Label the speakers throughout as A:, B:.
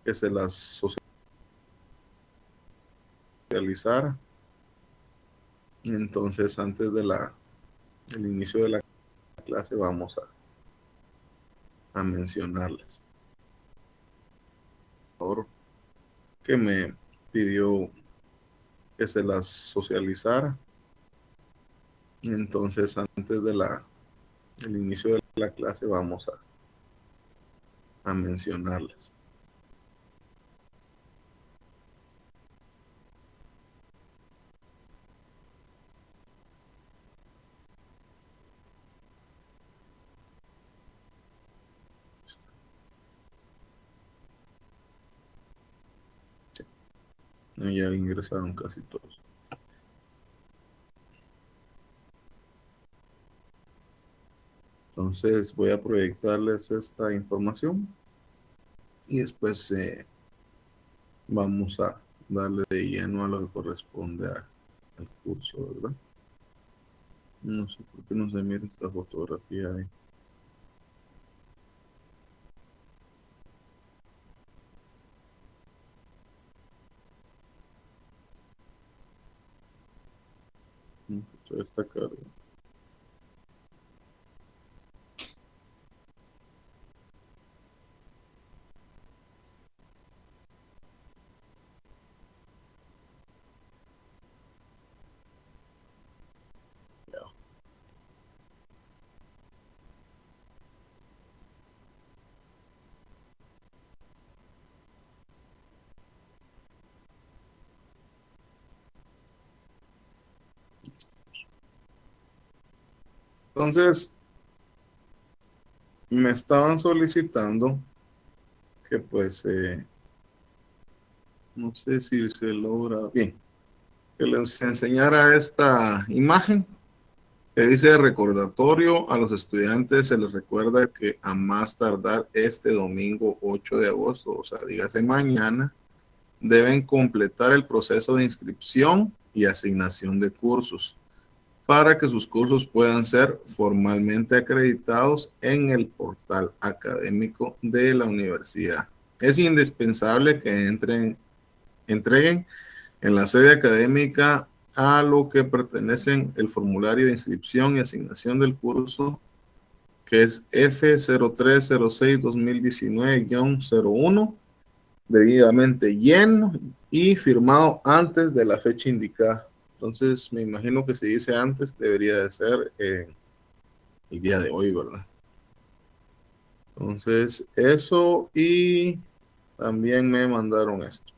A: que se las socializara. Entonces, antes del inicio de la clase, vamos a mencionarles. Por favor, que me pidió que se las socializara. Entonces, antes del inicio de la clase, vamos a mencionarles. Ya ingresaron casi todos. Entonces voy a proyectarles esta información y después vamos a darle de lleno a lo que corresponde al curso, ¿verdad? No sé por qué no se mira esta fotografía ahí. Toda esta carga. Entonces, me estaban solicitando que pues, no sé si se logra bien, que les enseñara esta imagen que dice recordatorio a los estudiantes, se les recuerda que a más tardar este domingo 8 de agosto, o sea, dígase mañana, deben completar el proceso de inscripción y asignación de cursos para que sus cursos puedan ser formalmente acreditados en el portal académico de la universidad. Es indispensable que entreguen en la sede académica a lo que pertenecen el formulario de inscripción y asignación del curso, que es F0306-2019-01, debidamente lleno y firmado antes de la fecha indicada. Entonces, me imagino que si dice antes, debería de ser el día de hoy, ¿verdad? Entonces, eso, y también me mandaron esto.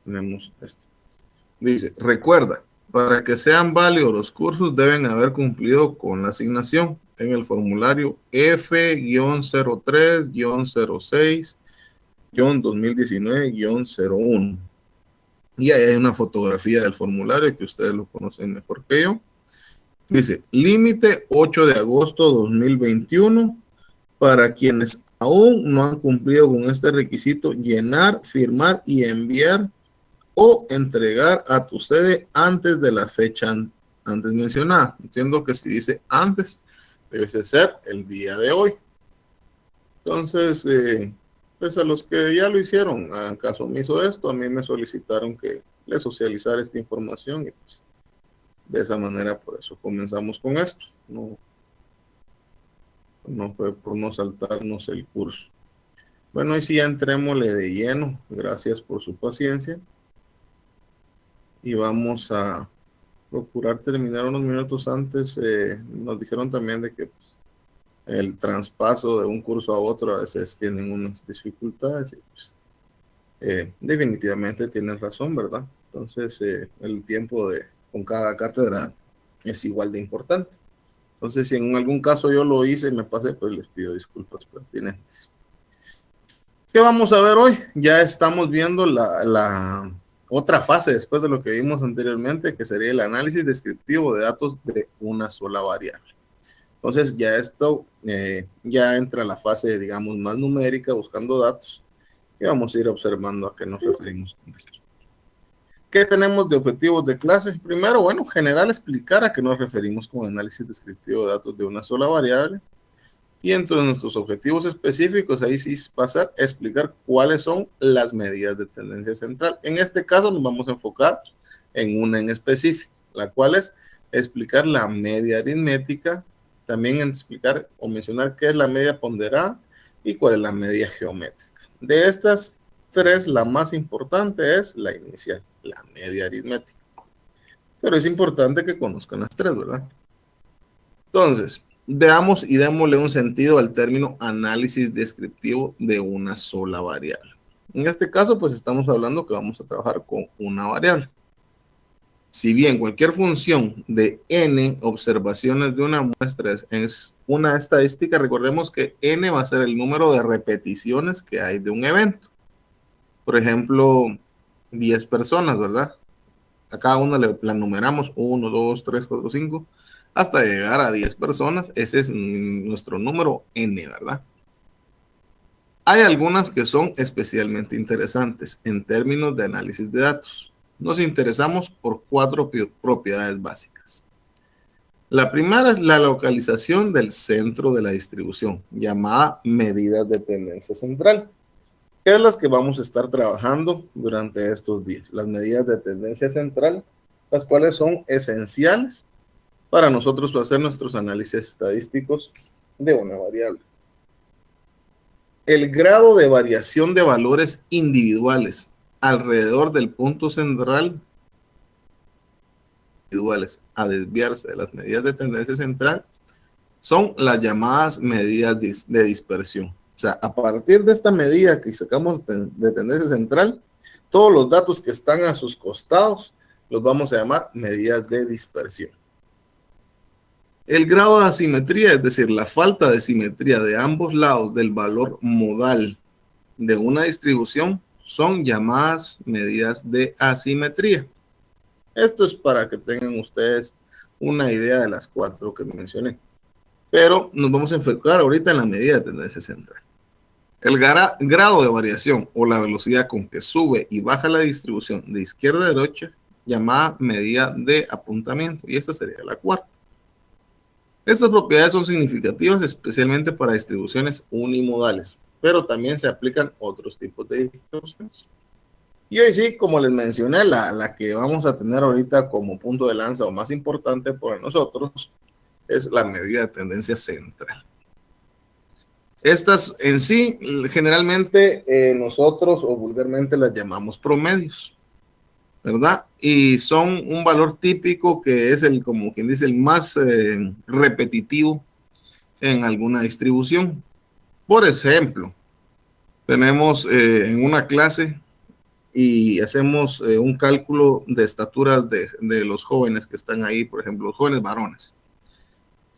A: Tenemos esto. Dice, recuerda, para que sean válidos los cursos deben haber cumplido con la asignación en el formulario F-03-06-2019-01. Y ahí hay una fotografía del formulario que ustedes lo conocen mejor que yo. Dice, límite 8 de agosto 2021 para quienes aún no han cumplido con este requisito, llenar, firmar y enviar o entregar a tu sede antes de la fecha antes mencionada. Entiendo que si dice antes, debe ser el día de hoy. Entonces, pues a los que ya lo hicieron, hagan caso omiso de esto, a mí me solicitaron que les socializara esta información y pues de esa manera, por eso comenzamos con esto. No fue por no saltarnos el curso. Bueno, y si ya entrémosle de lleno, gracias por su paciencia. Y vamos a procurar terminar unos minutos antes. Nos dijeron también de que pues, el traspaso de un curso a otro a veces tienen unas dificultades. Y, pues, definitivamente tienen razón, ¿verdad? Entonces, el tiempo con cada cátedra es igual de importante. Entonces, si en algún caso yo lo hice y me pasé, pues les pido disculpas pertinentes. ¿Qué vamos a ver hoy? Ya estamos viendo la otra fase después de lo que vimos anteriormente, que sería el análisis descriptivo de datos de una sola variable. Entonces, ya esto ya entra la fase, digamos, más numérica, buscando datos, y vamos a ir observando a qué nos referimos con esto. ¿Qué tenemos de objetivos de clase? Primero, bueno, general, explicar a qué nos referimos con análisis descriptivo de datos de una sola variable. Y entre nuestros objetivos específicos, ahí sí va a ser explicar cuáles son las medidas de tendencia central. En este caso nos vamos a enfocar en una en específico, la cual es explicar la media aritmética, también en explicar o mencionar qué es la media ponderada y cuál es la media geométrica. De estas tres, la más importante es la inicial, la media aritmética. Pero es importante que conozcan las tres, ¿verdad? Entonces, veamos y démosle un sentido al término análisis descriptivo de una sola variable. En este caso, pues estamos hablando que vamos a trabajar con una variable. Si bien cualquier función de n observaciones de una muestra es una estadística, recordemos que n va a ser el número de repeticiones que hay de un evento. Por ejemplo, 10 personas, ¿verdad? A cada una la numeramos 1, 2, 3, 4, 5, hasta llegar a 10 personas. Ese es nuestro número n, ¿verdad? Hay algunas que son especialmente interesantes en términos de análisis de datos. Nos interesamos por 4 propiedades básicas. La primera es la localización del centro de la distribución, llamada medidas de tendencia central, que es las que vamos a estar trabajando durante estos días. Las medidas de tendencia central, las cuales son esenciales para nosotros hacer nuestros análisis estadísticos de una variable. El grado de variación de valores individuales alrededor del punto central a desviarse de las medidas de tendencia central son las llamadas medidas de dispersión. O sea, a partir de esta medida que sacamos de tendencia central, todos los datos que están a sus costados los vamos a llamar medidas de dispersión. El grado de asimetría, es decir, la falta de simetría de ambos lados del valor modal de una distribución, son llamadas medidas de asimetría. Esto es para que tengan ustedes una idea de las 4 que mencioné. Pero nos vamos a enfocar ahorita en la medida de tendencia central. El grado de variación o la velocidad con que sube y baja la distribución de izquierda a derecha, llamada medida de apuntamiento. Y esta sería la 4. Estas propiedades son significativas especialmente para distribuciones unimodales, pero también se aplican otros tipos de distribuciones. Y hoy sí, como les mencioné, la que vamos a tener ahorita como punto de lanza o más importante para nosotros es la medida de tendencia central. Estas en sí, generalmente nosotros o vulgarmente las llamamos promedios, ¿verdad? Y son un valor típico que es el, como quien dice, el más repetitivo en alguna distribución. Por ejemplo, tenemos en una clase y hacemos un cálculo de estaturas de los jóvenes que están ahí, por ejemplo, los jóvenes varones.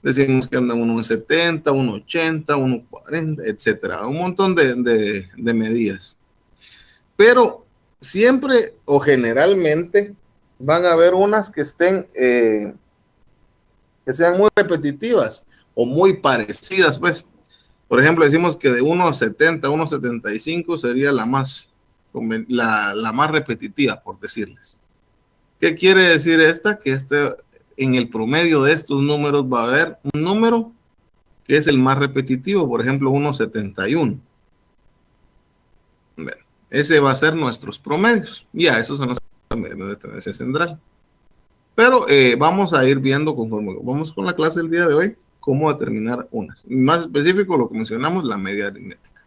A: Decimos que andan 1,70, 1,80, 1,40, etcétera. Un montón de medidas. Pero siempre o generalmente van a haber unas que estén, que sean muy repetitivas o muy parecidas, pues. Por ejemplo, decimos que de 1,70 a 1,75 sería la más repetitiva, por decirles. ¿Qué quiere decir esta? Que en el promedio de estos números va a haber un número que es el más repetitivo, por ejemplo, 1,71. Bueno, ese va a ser nuestros promedios. Ya, esos son los promedios de tendencia central. Pero vamos a ir viendo conforme vamos con la clase del día de hoy, cómo determinar unas. Más específico, lo que mencionamos, la media aritmética.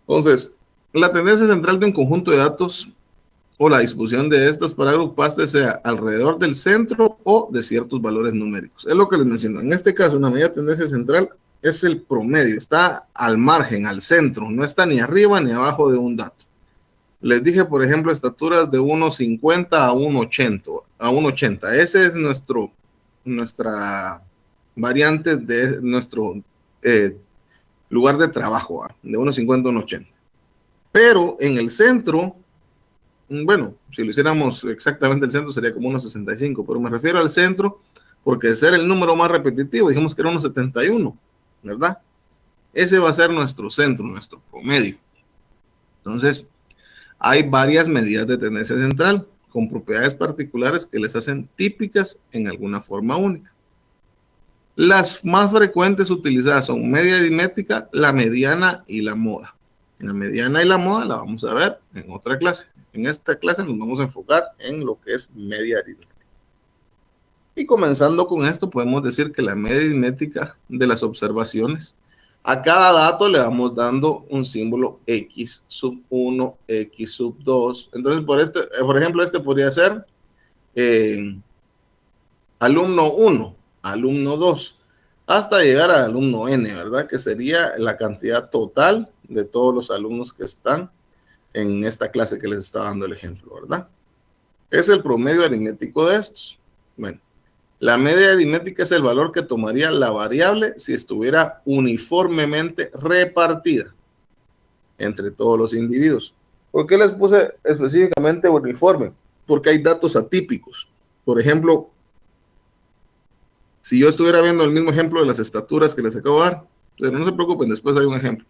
A: Entonces, la tendencia central de un conjunto de datos o la disposición de estas para agruparse sea alrededor del centro o de ciertos valores numéricos. Es lo que les menciono. En este caso, una medida de tendencia central es el promedio, está al margen, al centro, no está ni arriba ni abajo de un dato. Les dije, por ejemplo, estaturas de 1,50 a 1,80. Ese es nuestra variante de nuestro lugar de trabajo, de 1,50 a 1,80. Pero en el centro, bueno, si lo hiciéramos exactamente el centro sería como 1,65, pero me refiero al centro porque de ser el número más repetitivo, dijimos que era 1,71, ¿verdad? Ese va a ser nuestro centro, nuestro promedio. Entonces, hay varias medidas de tendencia central con propiedades particulares que les hacen típicas en alguna forma única. Las más frecuentes utilizadas son media aritmética, la mediana y la moda. La mediana y la moda la vamos a ver en otra clase. En esta clase nos vamos a enfocar en lo que es media aritmética. Y comenzando con esto, podemos decir que la media aritmética de las observaciones, a cada dato le vamos dando un símbolo X sub 1, X sub 2. Entonces, por ejemplo, este podría ser alumno 1, alumno 2, hasta llegar al alumno N, ¿verdad? Que sería la cantidad total de todos los alumnos que están en esta clase que les estaba dando el ejemplo, ¿verdad? Es el promedio aritmético de estos. Bueno, la media aritmética es el valor que tomaría la variable si estuviera uniformemente repartida entre todos los individuos. ¿Por qué les puse específicamente uniforme? Porque hay datos atípicos. Por ejemplo, si yo estuviera viendo el mismo ejemplo de las estaturas que les acabo de dar, pero no se preocupen, después hay un ejemplo.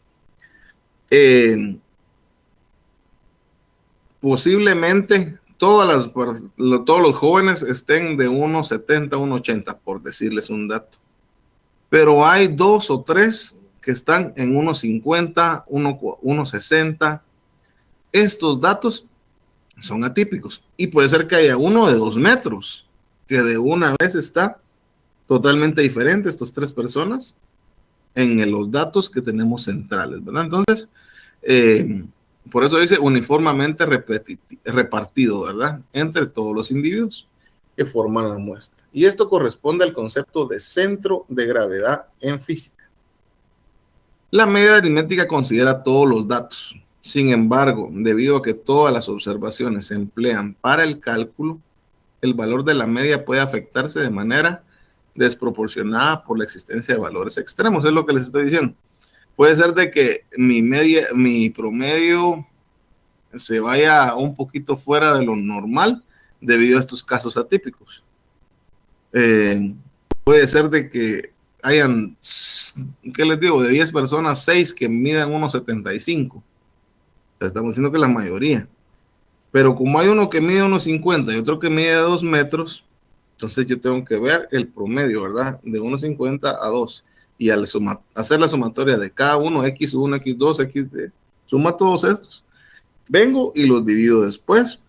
A: Posiblemente todos los jóvenes estén de 1,70 a 1,80, por decirles un dato. Pero hay 2 o 3 que están en 1,50, 1,60. Estos datos son atípicos. Y puede ser que haya uno de 2 metros, que de una vez está totalmente diferente, estas 3 personas, en los datos que tenemos centrales, ¿verdad? Entonces, por eso dice uniformemente repartido, ¿verdad? Entre todos los individuos que forman la muestra. Y esto corresponde al concepto de centro de gravedad en física. La media aritmética considera todos los datos. Sin embargo, debido a que todas las observaciones se emplean para el cálculo, el valor de la media puede afectarse de manera desproporcionada por la existencia de valores extremos. Es lo que les estoy diciendo. Puede ser de que mi promedio se vaya un poquito fuera de lo normal debido a estos casos atípicos. Puede ser de que hayan, ¿qué les digo? De 10 personas, 6 que midan 1,75. Estamos diciendo que la mayoría. Pero como hay uno que mide 1,50 y otro que mide 2 metros, entonces yo tengo que ver el promedio, ¿verdad? De 1,50 a 2. Y al hacer la sumatoria de cada uno, X1, X2, XD, suma todos estos. Vengo y los divido después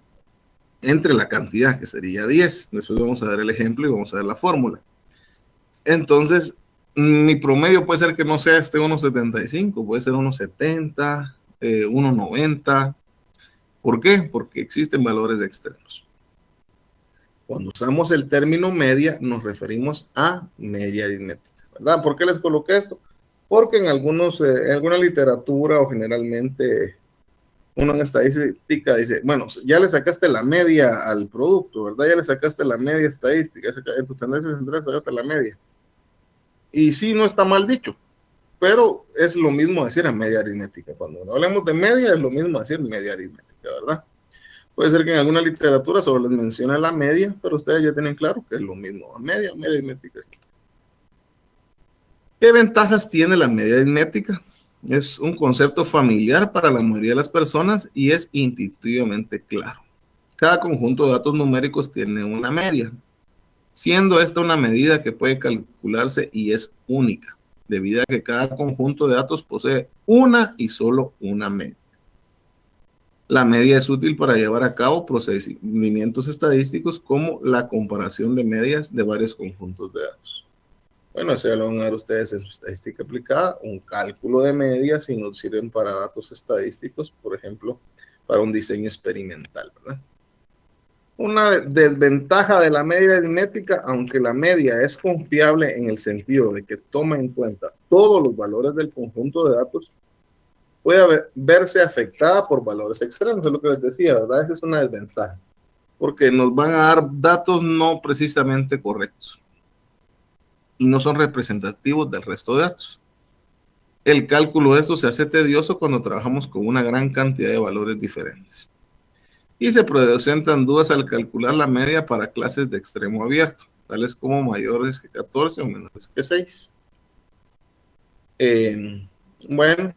A: entre la cantidad, que sería 10. Después vamos a ver el ejemplo y vamos a ver la fórmula. Entonces, mi promedio puede ser que no sea este 1,75, puede ser 1,70, 1,90. ¿Por qué? Porque existen valores extremos. Cuando usamos el término media, nos referimos a media aritmética, ¿verdad? ¿Por qué les coloqué esto? Porque en alguna literatura o generalmente uno en estadística dice, bueno, ya le sacaste la media al producto, ¿verdad? Ya le sacaste la media estadística, en tu tendencia central sacaste la media. Y sí, no está mal dicho, pero es lo mismo decir a media aritmética. Cuando hablamos de media, es lo mismo decir media aritmética, ¿verdad? Puede ser que en alguna literatura solo les menciona la media, pero ustedes ya tienen claro que es lo mismo, media aritmética. ¿Qué ventajas tiene la media aritmética? Es un concepto familiar para la mayoría de las personas y es intuitivamente claro. Cada conjunto de datos numéricos tiene una media, siendo esta una medida que puede calcularse y es única, debido a que cada conjunto de datos posee una y solo una media. La media es útil para llevar a cabo procedimientos estadísticos como la comparación de medias de varios conjuntos de datos. Bueno, eso ya lo van a ver ustedes en su estadística aplicada, un cálculo de medias y nos sirven para datos estadísticos, por ejemplo, para un diseño experimental, ¿verdad? Una desventaja de la media aritmética, aunque la media es confiable en el sentido de que toma en cuenta todos los valores del conjunto de datos, puede verse afectada por valores extremos, es lo que les decía, ¿verdad? Esa es una desventaja, porque nos van a dar datos no precisamente correctos y no son representativos del resto de datos. El cálculo de esto se hace tedioso cuando trabajamos con una gran cantidad de valores diferentes. Y se presentan dudas al calcular la media para clases de extremo abierto, tales como mayores que 14 o menores que 6. Bueno,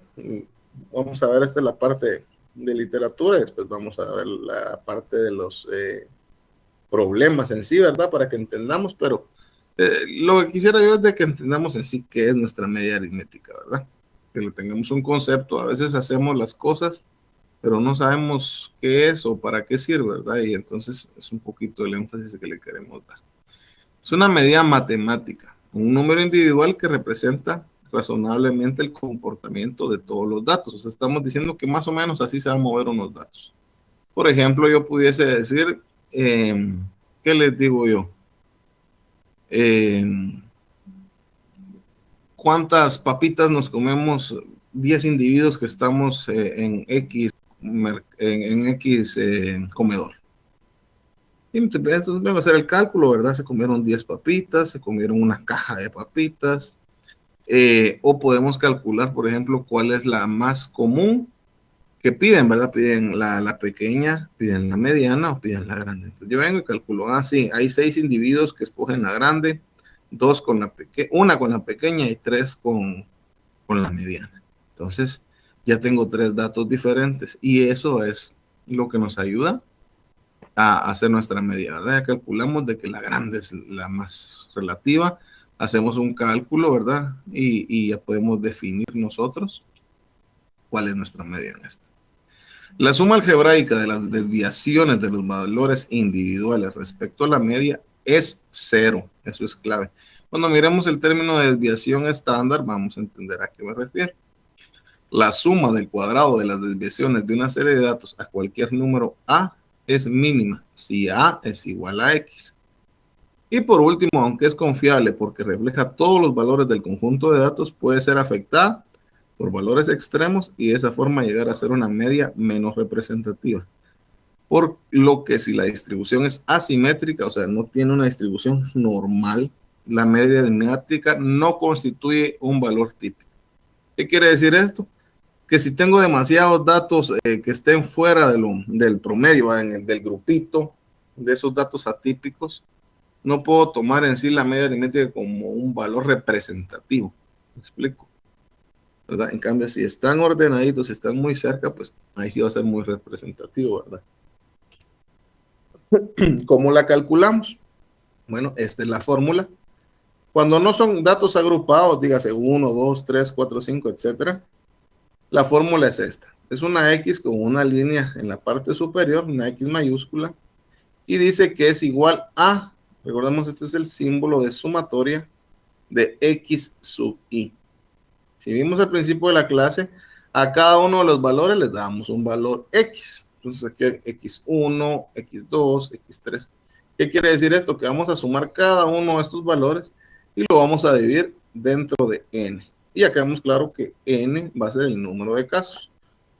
A: vamos a ver la parte de literatura y después vamos a ver la parte de los problemas en sí, ¿verdad? Para que entendamos, pero Lo que quisiera yo es de que entendamos en sí qué es nuestra media aritmética, ¿verdad? Que le tengamos un concepto. A veces hacemos las cosas, pero no sabemos qué es o para qué sirve, ¿verdad? Y entonces es un poquito el énfasis que le queremos dar. Es una medida matemática, un número individual que representa razonablemente el comportamiento de todos los datos. O sea, estamos diciendo que más o menos así se van a mover unos datos. Por ejemplo, yo pudiese decir, ¿qué les digo yo? ¿Cuántas papitas nos comemos 10 individuos que estamos en X, en X comedor? Y entonces vamos a hacer el cálculo, ¿verdad? Se comieron 10 papitas, se comieron una caja de papitas, o podemos calcular, por ejemplo, cuál es la más común que piden, ¿verdad? Piden la pequeña, piden la mediana o piden la grande. Entonces yo vengo y calculo, sí, hay 6 individuos que escogen la grande, 2 con la pequeña, una con la pequeña y 3 con la mediana. Entonces ya tengo 3 datos diferentes y eso es lo que nos ayuda a hacer nuestra medida, ¿verdad? Ya calculamos de que la grande es la más relativa, hacemos un cálculo, ¿verdad? Y ya podemos definir nosotros cuál es nuestra medida en esto. La suma algebraica de las desviaciones de los valores individuales respecto a la media es 0. Eso es clave. Cuando miremos el término de desviación estándar, vamos a entender a qué me refiero. La suma del cuadrado de las desviaciones de una serie de datos a cualquier número A es mínima si A es igual a X. Y por último, aunque es confiable porque refleja todos los valores del conjunto de datos, puede ser afectada por valores extremos y de esa forma llegar a ser una media menos representativa. Por lo que si la distribución es asimétrica, o sea, no tiene una distribución normal, la media aritmética no constituye un valor típico. ¿Qué quiere decir esto? Que si tengo demasiados datos que estén fuera del promedio, del grupito, de esos datos atípicos, no puedo tomar en sí la media aritmética como un valor representativo. ¿Me explico? ¿Verdad? En cambio, si están ordenaditos, si están muy cerca, pues ahí sí va a ser muy representativo, ¿verdad? ¿Cómo la calculamos? Bueno, esta es la fórmula. Cuando no son datos agrupados, dígase 1, 2, 3, 4, 5, etcétera, la fórmula es esta. Es una X con una línea en la parte superior, una X mayúscula, y dice que es igual a, recordemos, este es el símbolo de sumatoria de X sub I. Si vimos al principio de la clase, a cada uno de los valores les damos un valor X. Entonces aquí X1, X2, X3. ¿Qué quiere decir esto? Que vamos a sumar cada uno de estos valores y lo vamos a dividir dentro de N. Y acá vemos claro que N va a ser el número de casos.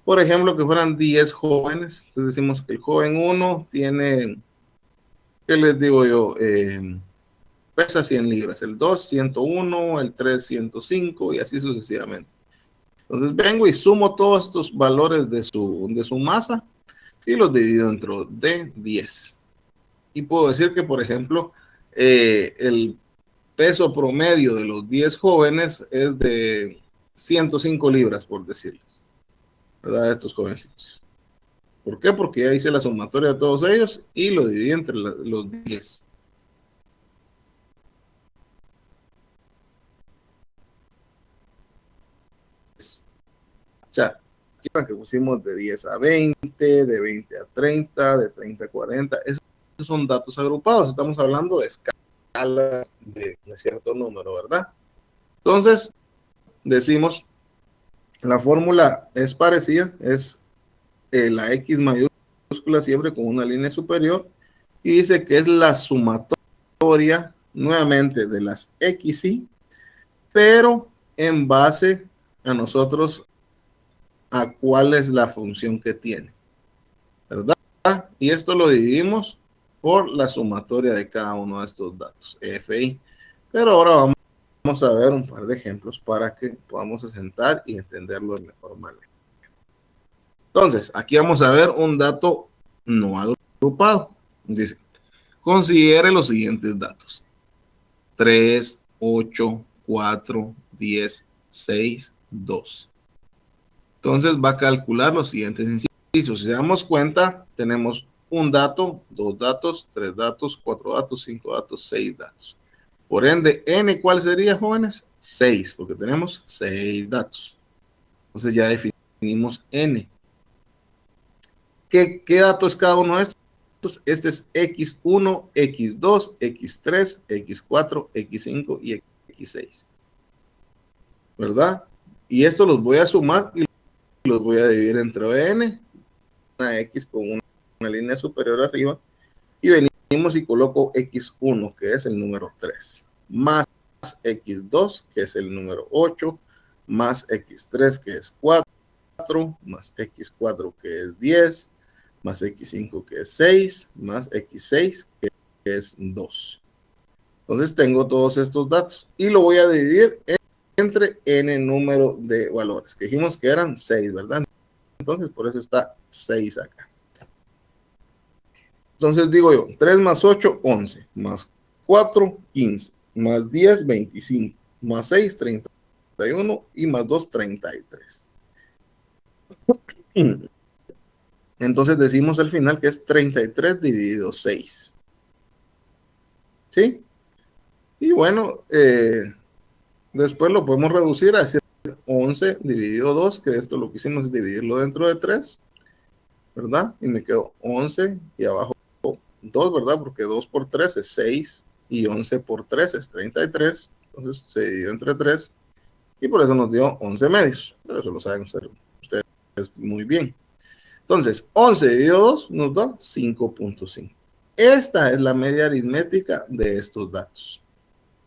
A: Por ejemplo, que fueran 10 jóvenes. Entonces decimos que el joven 1 tiene, ¿qué les digo yo? Pesa 100 libras. El 2, 101, el 3, 105 y así sucesivamente. Entonces vengo y sumo todos estos valores de su masa y los divido dentro de 10. Y puedo decir que, por ejemplo, el peso promedio de los 10 jóvenes es de 105 libras, por decirles, ¿verdad? Estos jovencitos. ¿Por qué? Porque ya hice la sumatoria de todos ellos y lo dividí entre los 10. O sea, que pusimos de 10 a 20, de 20 a 30, de 30 a 40, esos son datos agrupados, estamos hablando de escala de cierto número, ¿verdad? Entonces, decimos, la fórmula es parecida, es la X mayúscula siempre con una línea superior, y dice que es la sumatoria nuevamente de las XY, pero en base a nosotros a cuál es la función que tiene, ¿verdad? Y esto lo dividimos por la sumatoria de cada uno de estos datos, FI. Pero ahora vamos a ver un par de ejemplos para que podamos asentar y entenderlo de mejor manera. Entonces, aquí vamos a ver un dato no agrupado. Dice, considere los siguientes datos: 3, 8, 4, 10, 6, 2. Entonces va a calcular los siguientes incisos. Si se damos cuenta, tenemos un dato, 2 datos, 3 datos, 4 datos, 5 datos, 6 datos. Por ende, n, ¿cuál sería, jóvenes? 6, porque tenemos 6 datos. Entonces ya definimos n. ¿Qué dato es cada uno de estos? Este es x1, x2, x3, x4, x5 y x6. ¿Verdad? Y esto los voy a sumar y los voy a dividir entre n, una x con una línea superior arriba, y venimos y coloco x1, que es el número 3, más x2, que es el número 8, más x3, que es 4, más x4, que es 10, más x5, que es 6, más x6, que es 2. Entonces tengo todos estos datos y lo voy a dividir entre n número de valores, que dijimos que eran 6, ¿verdad? Entonces por eso está 6 acá. Entonces digo yo, 3 más 8, 11, más 4, 15, más 10, 25, más 6, 31 y más 2, 33. Entonces decimos al final que es 33 dividido 6. ¿Sí? Y bueno, después lo podemos reducir a decir 11 dividido 2, que esto lo que hicimos es dividirlo dentro de 3, ¿verdad? Y me quedó 11 y abajo 2, ¿verdad? Porque 2 por 3 es 6 y 11 por 3 es 33. Entonces se dividió entre 3 y por eso nos dio 11 medios. Pero eso lo saben ustedes muy bien. Entonces, 11 dividido 2 nos da 5.5. Esta es la media aritmética de estos datos.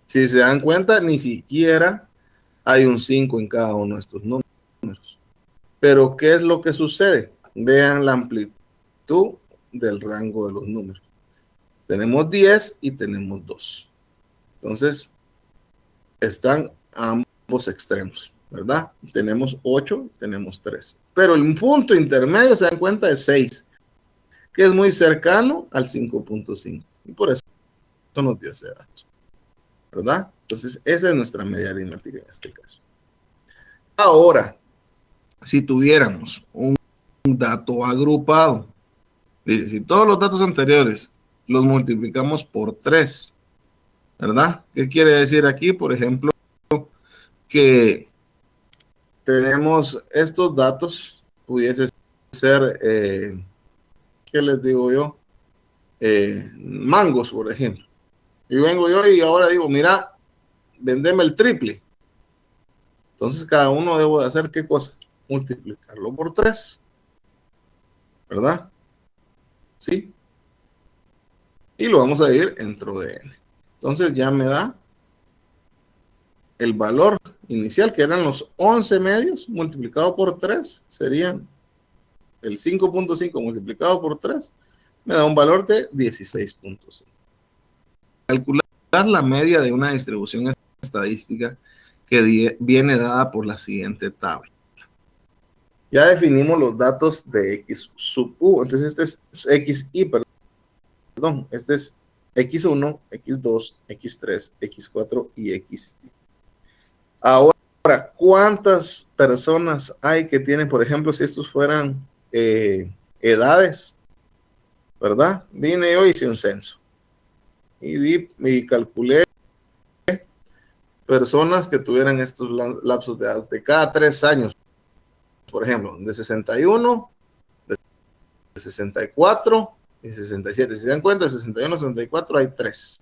A: Si se dan cuenta, ni siquiera hay un 5 en cada uno de estos números. Pero, ¿qué es lo que sucede? Vean la amplitud del rango de los números. Tenemos 10 y tenemos 2. Entonces, están a ambos extremos, ¿verdad? Tenemos 8, tenemos 3. Pero el punto intermedio, se dan cuenta, es 6, que es muy cercano al 5.5. Y por eso nos dio ese dato, ¿verdad? Entonces, esa es nuestra media aritmética en este caso. Ahora, si tuviéramos un dato agrupado, dice, si todos los datos anteriores los multiplicamos por 3, ¿verdad? ¿Qué quiere decir aquí? Por ejemplo, que tenemos estos datos, pudiese ser, ¿qué les digo yo? Mangos, por ejemplo. Y vengo yo y ahora digo, mira, vendeme el triple. Entonces cada uno debo de hacer ¿qué cosa? Multiplicarlo por 3, ¿verdad? ¿Sí? Y lo vamos a dividir dentro de n. Entonces ya me da el valor inicial, que eran los 11 medios, multiplicado por 3, serían el 5.5 multiplicado por 3, me da un valor de 16.5. Calcular la media de una distribución estadística que viene dada por la siguiente tabla. Ya definimos los datos de x sub u, entonces este es xi, perdón, este es x1, x2, x3, x4 y x. Ahora, ¿cuántas personas hay que tienen, por ejemplo, si estos fueran edades, ¿verdad? Vine yo y hice un censo y calculé personas que tuvieran estos lapsos de edad de cada 3 años, por ejemplo, de 61, de 64 y 67. Si se dan cuenta, de 61 a 64 hay 3.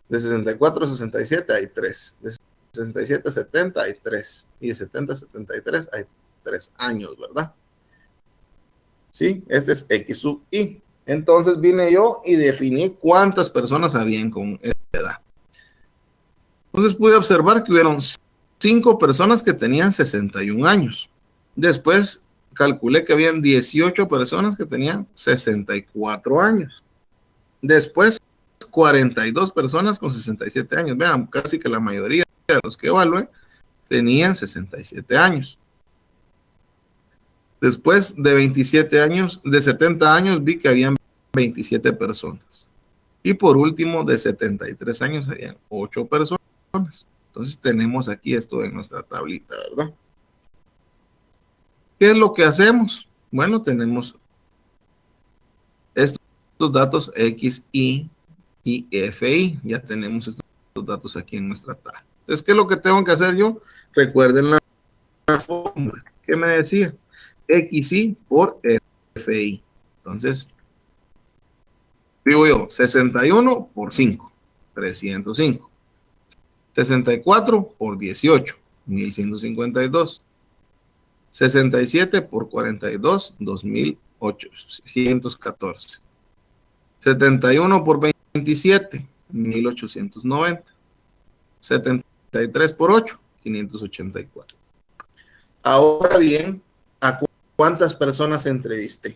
A: De 64 a 67 hay 3. De 67 a 70 hay 3. Y de 70 a 73 hay 3 años, ¿verdad? Sí, este es x sub i. Entonces vine yo y definí cuántas personas habían con esta edad. Entonces pude observar que hubieron 5 personas que tenían 61 años. Después calculé que habían 18 personas que tenían 64 años. Después 42 personas con 67 años. Vean, casi que la mayoría de los que evalué tenían 67 años. Después de 27 años, de 70 años, vi que habían 27 personas. Y por último, de 73 años, habían 8 personas. Entonces tenemos aquí esto en nuestra tablita, ¿verdad? ¿Qué es lo que hacemos? Bueno, tenemos estos datos X, Y y FI. Ya tenemos estos datos aquí en nuestra tabla. Entonces, ¿qué es lo que tengo que hacer yo? Recuerden la fórmula que me decía, XI por FI. Entonces, digo yo, 61 por 5, 305. 64 por 18, 1152. 67 por 42, 2814. 71 por 27, 1890. 73 por 8, 584. Ahora bien, ¿a cuántas personas entrevisté?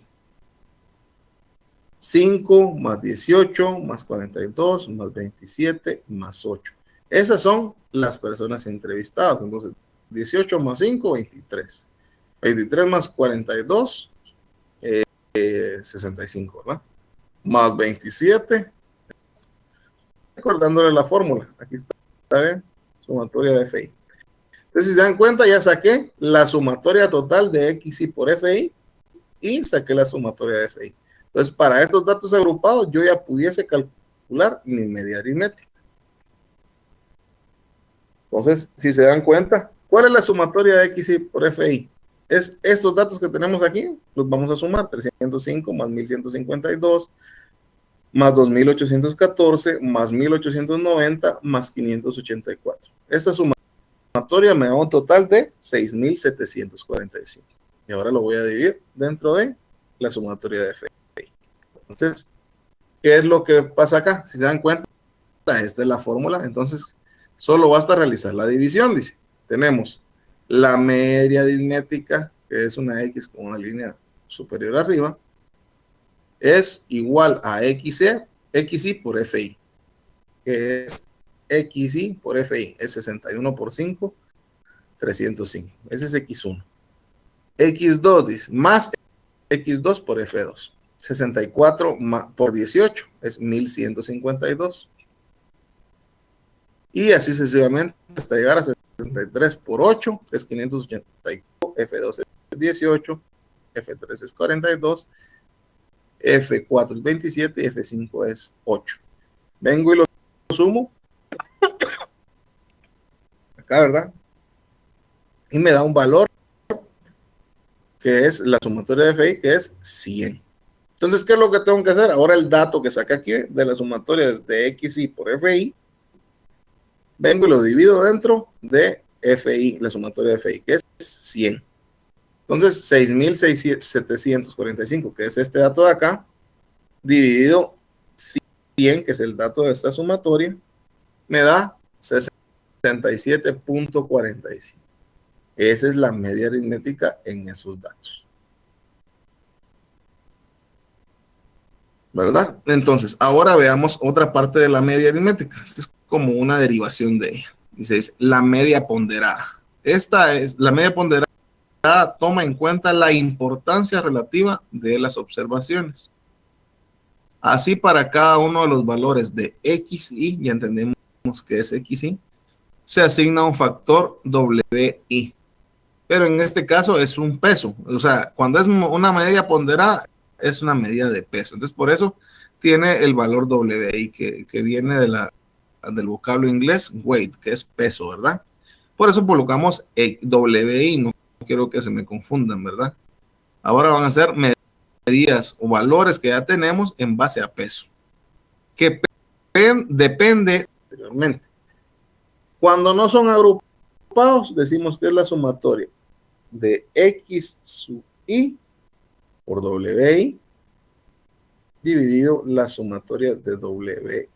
A: 5 más 18 más 42 más 27 más 8. Esas son las personas entrevistadas. Entonces, 18 más 5, 23. 23 más 42, 65, ¿verdad? Más 27, recordándole la fórmula. Aquí está bien, sumatoria de FI. Entonces, si se dan cuenta, ya saqué la sumatoria total de XI por FI y saqué la sumatoria de FI. Entonces, para estos datos agrupados, yo ya pudiese calcular mi media aritmética. Entonces, si se dan cuenta, ¿cuál es la sumatoria de XI por FI? Es estos datos que tenemos aquí, los vamos a sumar, 305 más 1152, más 2814, más 1890, más 584. Esta sumatoria me da un total de 6745. Y ahora lo voy a dividir dentro de la sumatoria de FI. Entonces, ¿qué es lo que pasa acá? Si se dan cuenta, esta es la fórmula. Entonces, solo basta realizar la división, dice. Tenemos la media aritmética, que es una X con una línea superior arriba, es igual a XI por FI, que es XI por FI, es 61 por 5, 305. Ese es X1. X2 dice, más X2 por F2. 64 por 18 es 1152. Y así sucesivamente hasta llegar a 73 por 8 es 584, F2 es 18, F3 es 42, F4 es 27 y F5 es 8. Vengo y lo sumo acá, ¿verdad? Y me da un valor que es la sumatoria de FI, que es 100. Entonces, ¿qué es lo que tengo que hacer? Ahora el dato que saca aquí de la sumatoria de XI por FI, vengo y lo divido dentro de FI, la sumatoria de FI, que es 100. Entonces, 6,745, que es este dato de acá, dividido 100, que es el dato de esta sumatoria, me da 67.45. Esa es la media aritmética en esos datos. ¿Verdad? Entonces, ahora veamos otra parte de la media aritmética. Esta es como una derivación de ella. Dice, la media ponderada. Esta es la media ponderada, toma en cuenta la importancia relativa de las observaciones. Así, para cada uno de los valores de XI, ya entendemos que es XI, se asigna un factor WI. Pero en este caso es un peso. O sea, cuando es una media ponderada, es una medida de peso. Entonces, por eso tiene el valor WI, que viene del vocablo inglés weight, que es peso, ¿verdad? Por eso colocamos WI, no quiero que se me confundan, ¿verdad? Ahora van a ser medidas o valores que ya tenemos en base a peso, que depende anteriormente. Cuando no son agrupados, decimos que es la sumatoria de X sub I por WI dividido la sumatoria de WI.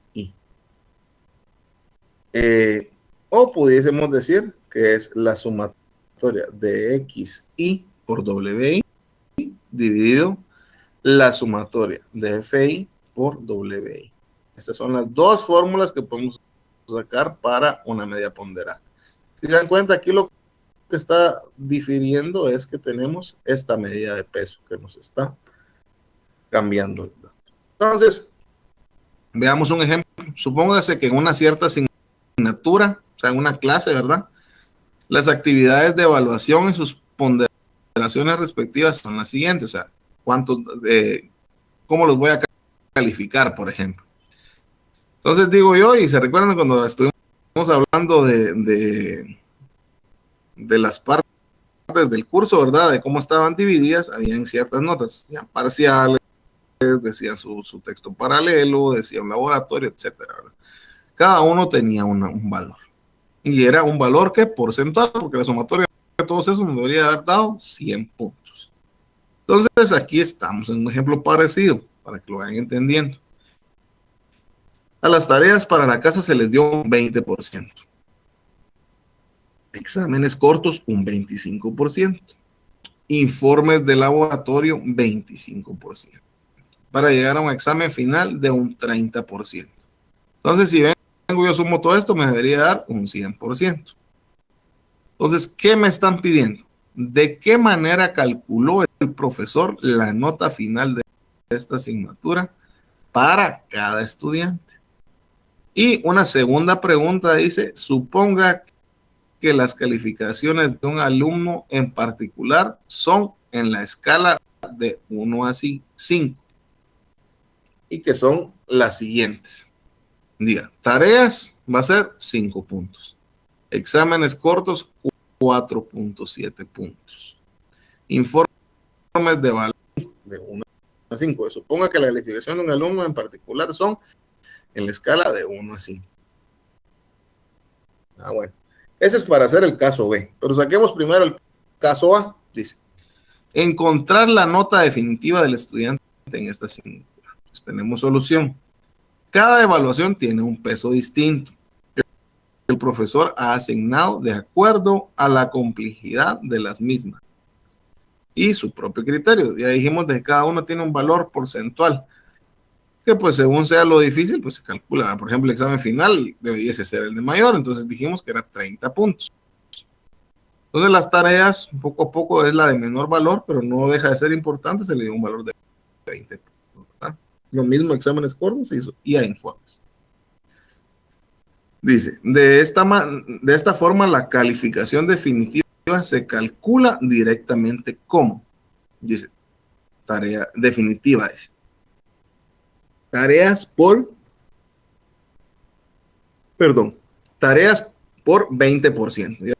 A: O pudiésemos decir que es la sumatoria de XI por WI dividido la sumatoria de FI por WI. Estas son las dos fórmulas que podemos sacar para una media ponderada. Si se dan cuenta, aquí lo que está difiriendo es que tenemos esta medida de peso que nos está cambiando. Entonces, veamos un ejemplo. Supóngase que en una cierta asignatura, o sea, en una clase, ¿verdad? Las actividades de evaluación y sus ponderaciones respectivas son las siguientes. O sea, ¿cómo los voy a calificar, por ejemplo? Entonces digo yo, y se recuerdan cuando estuvimos hablando de las partes del curso, ¿verdad? De cómo estaban divididas, habían ciertas notas, decían parciales, decían su texto paralelo, decía un laboratorio, etcétera, ¿verdad? Cada uno tenía un valor. Y era un valor que porcentual, porque la sumatoria de todos esos nos debería haber dado 100 puntos. Entonces, aquí estamos en un ejemplo parecido, para que lo vayan entendiendo. A las tareas para la casa se les dio un 20%. Exámenes cortos, un 25%. Informes de laboratorio, 25%. Para llegar a un examen final de un 30%. Entonces, si vengo yo sumo todo esto, me debería dar un 100%. Entonces, ¿qué me están pidiendo? ¿De qué manera calculó el profesor la nota final de esta asignatura para cada estudiante? Y una segunda pregunta dice, suponga que las calificaciones de un alumno en particular son en la escala de 1 a 5 y que son las siguientes. Diga, tareas va a ser 5 puntos. Exámenes cortos, 4.7 puntos. Informes de valor de 1 a 5. Suponga que la calificación de un alumno en particular son en la escala de 1 a 5. Bueno. Ese es para hacer el caso B. Pero saquemos primero el caso A. Dice, encontrar la nota definitiva del estudiante en esta asignatura. Pues tenemos solución. Cada evaluación tiene un peso distinto. El profesor ha asignado de acuerdo a la complejidad de las mismas y su propio criterio. Ya dijimos que cada uno tiene un valor porcentual que pues según sea lo difícil, pues se calcula. Por ejemplo, el examen final debiese ser el de mayor, entonces dijimos que era 30 puntos. Entonces las tareas, poco a poco es la de menor valor, pero no deja de ser importante, se le dio un valor de 20 puntos, ¿verdad? Lo mismo exámenes cortos y a informes. Dice, de esta forma la calificación definitiva se calcula directamente como, dice, tarea definitiva, dice. Tareas por 20%. Ya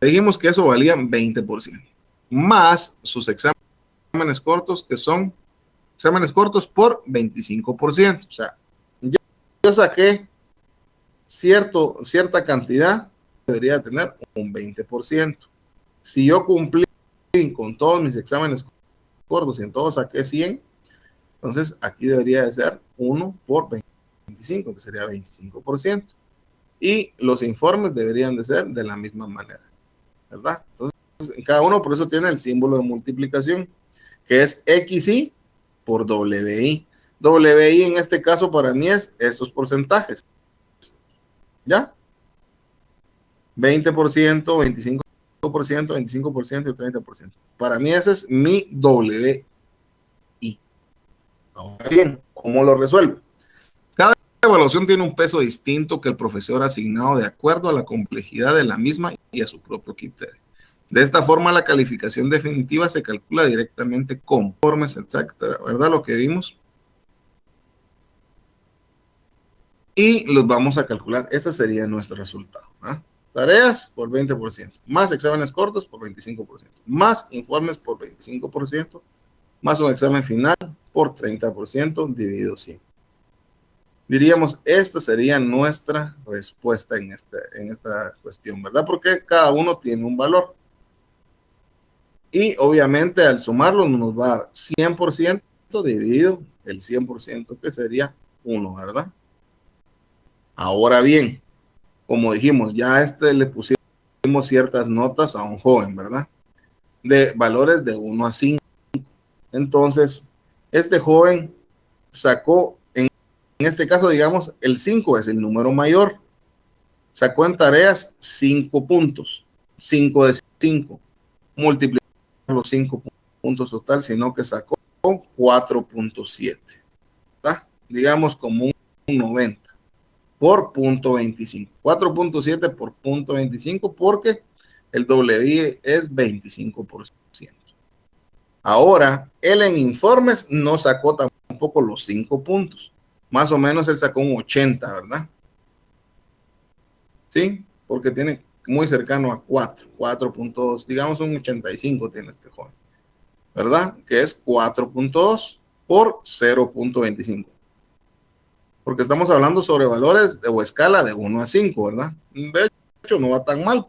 A: dijimos que eso valía 20%. Más sus exámenes cortos, que son exámenes cortos por 25%. O sea, yo saqué cierta cantidad, debería tener un 20%. Si yo cumplí con todos mis exámenes cortos y en todos saqué 100, entonces aquí debería de ser 1 por 25, que sería 25%. Y los informes deberían de ser de la misma manera, ¿verdad? Entonces, cada uno por eso tiene el símbolo de multiplicación, que es XI por WI. WI en este caso para mí es estos porcentajes. ¿Ya? 20%, 25%, 25% y 30%. Para mí ese es mi WI. Ahora bien, ¿cómo lo resuelvo? Cada evaluación tiene un peso distinto que el profesor ha asignado de acuerdo a la complejidad de la misma y a su propio criterio. De esta forma, la calificación definitiva se calcula directamente con informes, etcétera, ¿verdad? Lo que vimos. Y los vamos a calcular. Ese sería nuestro resultado, ¿eh? Tareas por 20%, más exámenes cortos por 25%, más informes por 25%, más un examen final por 30% dividido 100. Diríamos, esta sería nuestra respuesta en esta cuestión, ¿verdad? Porque cada uno tiene un valor. Y obviamente al sumarlo nos va a dar 100% dividido el 100%, que sería 1, ¿verdad? Ahora bien, como dijimos, ya le pusimos ciertas notas a un joven, ¿verdad? De valores de 1 a 5. Entonces, este joven sacó, en este caso, digamos, el 5 es el número mayor. Sacó en tareas 5 puntos. 5 de 5. Multiplicó los 5 puntos total, sino que sacó 4.7. ¿Verdad? Digamos como un 90 por punto 25. 4.7 por punto 25 porque el WI es 25%. Ahora, él en informes no sacó tampoco los 5 puntos. Más o menos él sacó un 80, ¿verdad? ¿sí? Porque tiene muy cercano a 4.2, digamos un 85 tiene este joven, ¿verdad? Que es 4.2 por 0.25. Porque estamos hablando sobre valores o escala de 1 a 5, ¿verdad? De hecho, no va tan mal,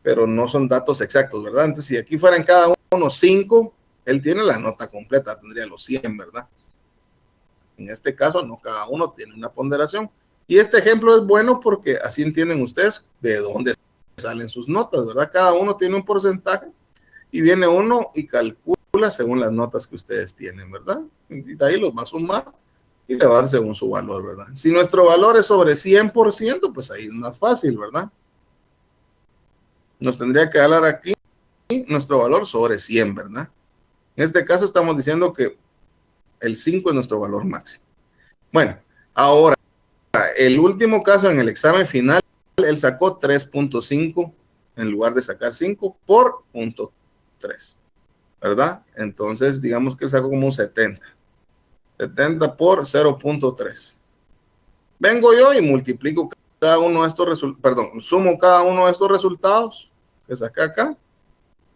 A: pero no son datos exactos, ¿verdad? Entonces, si aquí fueran cada uno 5, él tiene la nota completa, tendría los 100, ¿verdad? En este caso, no, cada uno tiene una ponderación. Y este ejemplo es bueno porque así entienden ustedes de dónde salen sus notas, ¿verdad? Cada uno tiene un porcentaje y viene uno y calcula según las notas que ustedes tienen, ¿verdad? Y de ahí los va a sumar y le va a dar según su valor, ¿verdad? Si nuestro valor es sobre 100%, pues ahí es más fácil, ¿verdad? Nos tendría que dar aquí nuestro valor sobre 100, ¿verdad? En este caso estamos diciendo que el 5 es nuestro valor máximo. Bueno, ahora, el último caso en el examen final, él sacó 3.5 en lugar de sacar 5 por 0.3, ¿verdad? Entonces, digamos que sacó como un 70. 70 por 0.3. Vengo yo y multiplico cada uno de estos resultados, perdón, sumo cada uno de estos resultados que saqué acá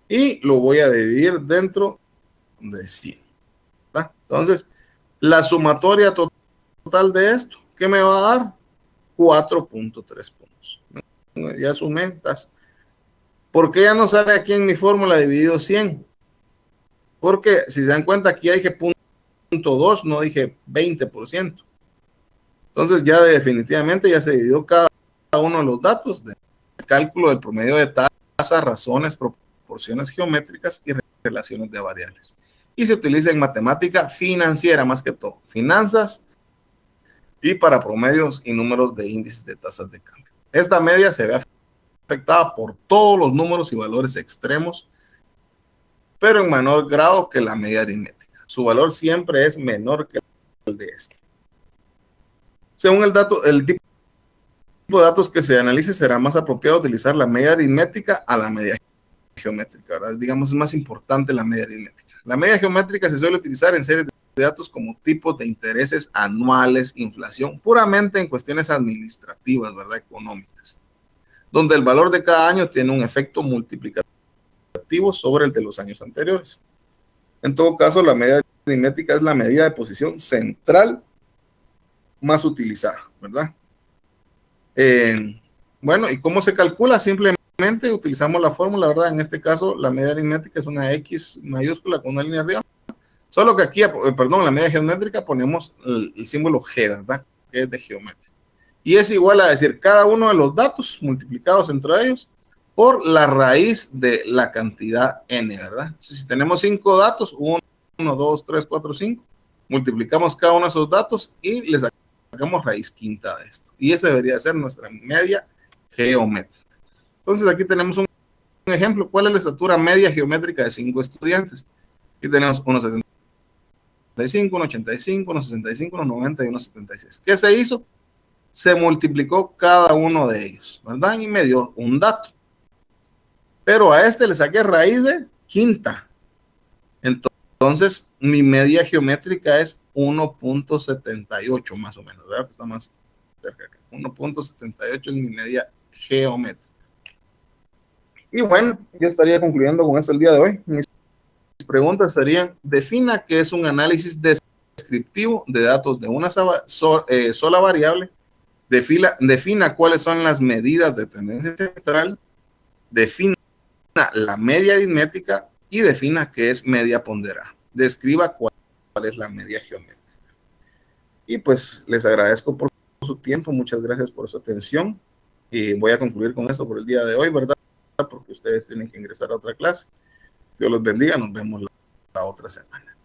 A: y lo voy a dividir dentro de 100. ¿verdad? Entonces, la sumatoria total de esto, ¿qué me va a dar? 4.3 puntos. Ya sumé. ¿Por qué ya no sale aquí en mi fórmula dividido 100? Porque si se dan cuenta, aquí dije 0.2, no dije 20%. Entonces ya definitivamente ya se dividió cada uno de los datos del cálculo del promedio de tasas, razones, proporciones geométricas y relaciones de variables. Y se utiliza en matemática financiera más que todo, finanzas y para promedios y números de índices de tasas de cambio. Esta media se ve afectada por todos los números y valores extremos, pero en menor grado que la media aritmética. Su valor siempre es menor que el de este. Según el tipo de datos que se analice, será más apropiado utilizar la media aritmética a la media geométrica, ¿verdad? Digamos, es más importante la media aritmética. La media geométrica se suele utilizar en series de datos como tipos de intereses anuales, inflación, puramente en cuestiones administrativas, ¿verdad? Económicas, donde el valor de cada año tiene un efecto multiplicativo sobre el de los años anteriores. En todo caso, la media aritmética es la medida de posición central más utilizada, ¿verdad? Bueno, ¿y cómo se calcula? Simplemente utilizamos la fórmula, ¿verdad? En este caso, la media aritmética es una X mayúscula con una línea arriba. Solo que aquí, perdón, la media geométrica ponemos el símbolo G, ¿verdad? Que es de geometría. Y es igual a decir cada uno de los datos multiplicados entre ellos por la raíz de la cantidad n, ¿verdad? Entonces, si tenemos 5 datos, 1, 2, 3, 4, 5, multiplicamos cada uno de esos datos y les sacamos raíz quinta de esto. Y esa debería ser nuestra media geométrica. Entonces aquí tenemos un ejemplo. ¿Cuál es la estatura media geométrica de 5 estudiantes? Aquí tenemos 1,75, 1,85, 1,65, 1,90 y 1,76. ¿Qué se hizo? Se multiplicó cada uno de ellos, ¿verdad? Y me dio un dato. Pero a este le saqué raíz de quinta. Entonces, mi media geométrica es 1.78 más o menos, ¿verdad? Está más cerca acá. 1.78 es mi media geométrica. Y bueno, yo estaría concluyendo con esto el día de hoy. Mis preguntas serían, defina qué es un análisis descriptivo de datos de una sola variable, defina cuáles son las medidas de tendencia central, defina la media aritmética y defina qué es media ponderada. Describa cuál es la media geométrica. Y pues les agradezco por su tiempo, muchas gracias por su atención y voy a concluir con esto por el día de hoy, ¿verdad? Porque ustedes tienen que ingresar a otra clase. Dios los bendiga, nos vemos la otra semana.